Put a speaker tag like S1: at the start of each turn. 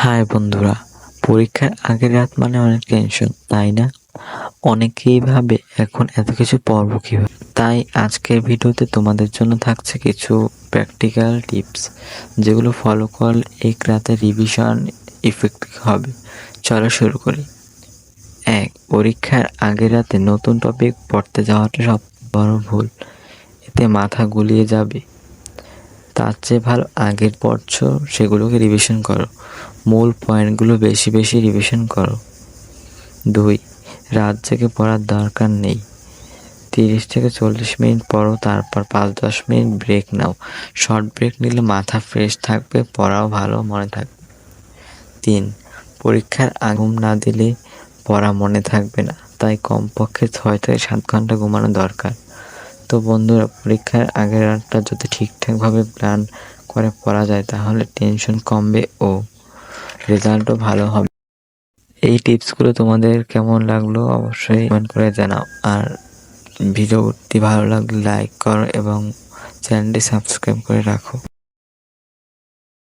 S1: High বন্ধুরা, পরীক্ষার আগের রাত মানে অনেক টেনশন, তাই না? অনেকেই ভাবে এখন এত কিছু পড়বো কিভাবে। তাই আজকের ভিডিওতে তোমাদের জন্য থাকছে কিছু প্র্যাকটিক্যাল টিপস, যেগুলো ফলো করলে এক রাতে রিভিশন ইফেক্টিভ হবে। চলো শুরু করি। 1. পরীক্ষার আগের রাতে নতুন টপিক পড়তে যাওয়াটা সব বড় ভুল। এতে মাথা গুলিয়ে যাবে। তার চেয়ে ভালো আগের পড়ছো সেগুলোকে রিভিশন করো। মূল পয়েন্টগুলো বেশি বেশি রিভিশন করো। 2. রাত জেগে পড়ার দরকার নেই। 30 থেকে 40 মিনিট পড়ো, তারপর 5-10 মিনিট ব্রেক নাও। শর্ট ব্রেক নিলে মাথা ফ্রেশ থাকবে, পড়াও ভালো মনে থাকবে। 3. পরীক্ষার আগে ঘুম না দিলে পড়া মনে থাকবে না, তাই কমপক্ষে 6 থেকে 7 ঘন্টা ঘুমানো দরকার। তো বন্ধুরা, পরীক্ষার আগের রাতটা যদি ঠিকঠাকভাবে প্ল্যান করে পড়া যায় তাহলে টেনশন কমবে ও রেজাল্টও ভালো হবে। এই টিপসগুলো তোমাদের কেমন লাগলো অবশ্যই কমেন্ট করে জানাও। আর ভিডিওটি ভালো লাগলে লাইক করো এবং চ্যানেলটি সাবস্ক্রাইব করে রাখো।